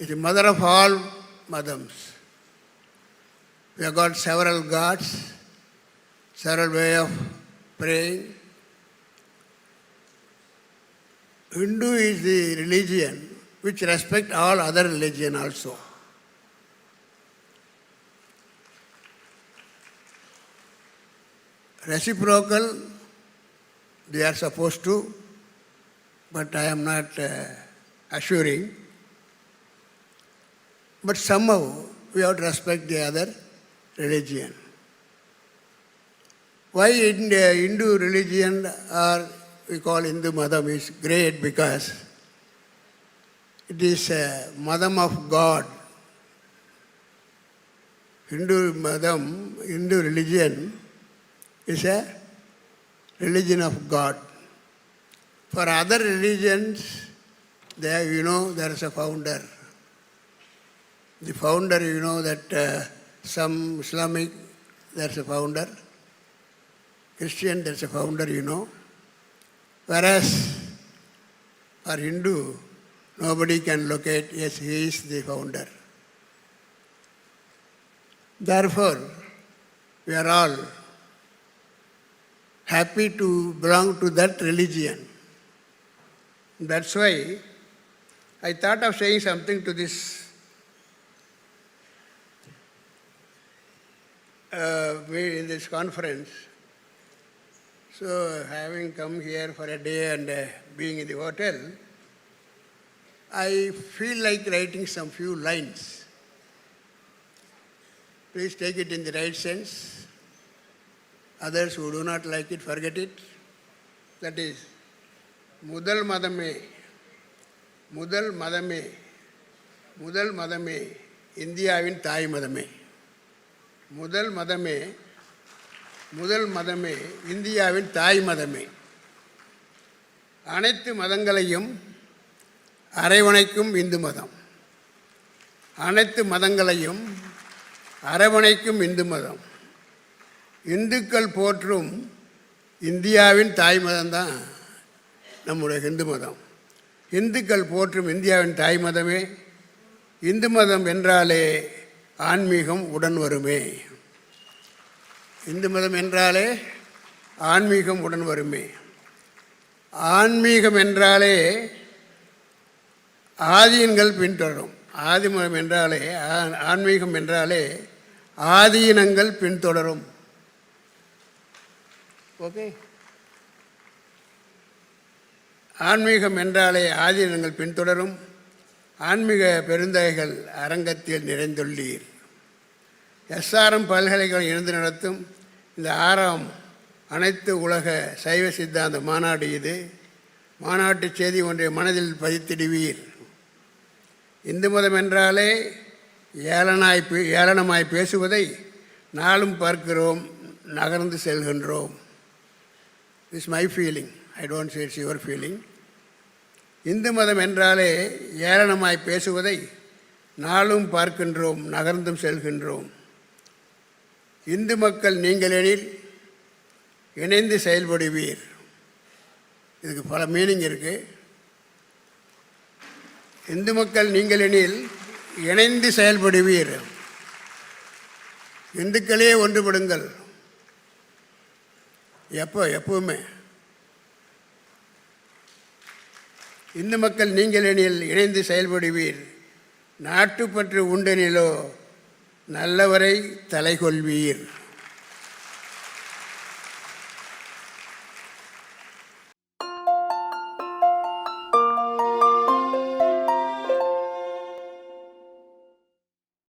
is the mother of all madams. We have got several gods, several ways of praying. Hindu is the religion which respects all other religion also. Reciprocal, they are supposed to, but I am not assuring. But somehow we have to respect the other religion. Why in the Hindu religion, or we call Hindu Madam, is great? Because it is a Madam of God. Hindu Madam, Hindu religion is a religion of God. For other religions, there is a founder. The founder, that some Islamic, there's a founder. Christian, there's a founder, Whereas for Hindu, nobody can locate, yes, he is the founder. Therefore, we are all happy to belong to that religion. That's why I thought of saying something to this in this conference. So, having come here for a day and being in the hotel, I feel like writing some few lines. Please take it in the right sense. Others who do not like it, forget it. That is, Mudal Madame, Mudal Madame, Mudal Madame, Indiavin Thai Madame. Mudal Madame, Mudal Madame, இந்தியாவின் தாய் மதமே. அனைத்து மதங்களையும் அரவணைக்கும் இந்து மதம். அனைத்து மதங்களையும் அரவணைக்கும் இந்து மதம். இந்துக்கள் போற்றும் இந்தியாவின் தாய் மதம்தான் நம்முடைய இந்து மதம். இந்துக்கள் போற்றும் இந்தியாவின் தாய் மதமே. இந்து மதம் என்றாலே ஆன்மீகம் உடன் வருமே. இந்து மதம் என்றாலே ஆன்மீகம் உடன் வருமே. ஆன்மீகம் என்றாலே ஆதீனங்கள் பின்தொடரும். ஆதிமதம் என்றாலே, ஆன்மீகம் என்றாலே ஆதீனங்கள் பின்தொடரும். ஓகே, ஆன்மீகம் என்றாலே ஆதீனங்கள் பின்தொடரும். ஆன்மீக பெருந்தகைகள் அரங்கத்தில் நிறைந்துள்ளீர். எஸ்ஆர்எம் பல்கலைக்கழகம் இணைந்து நடத்தும் இந்த 6ஆம் அனைத்து உலக சைவ சித்தாந்த மாநாடு இது. மாநாட்டு செய்தி ஒன்றை மனதில் பதித்திடுவீர். இந்து மதம் என்றாலே ஏளனமாய் பேசுவதை நாளும் பார்க்கிறோம், நகர்ந்து செல்கின்றோம். This my feeling, I don't say it's your feeling. Hindu மதம் என்றாலே ஏளனமாய் பேசுவதை நாளும் பார்க்கின்றோம், நகர்ந்தும் செல்கின்றோம். இந்து மக்கள் நீங்களெனில் இணைந்து செயல்படுவீர். இதுக்கு பல மீனிங் இருக்கு. இந்து மக்கள் நீங்களெனில் இணைந்து செயல்படுவீர். இந்துக்களே ஒன்றுபடுங்கள். எப்பவுமே இந்து மக்கள் நீங்களெனில் இணைந்து செயல்படுவீர். நாட்டுப்பற்று உண்டெனிலோ நல்லவரை தலைகொள்வீர்.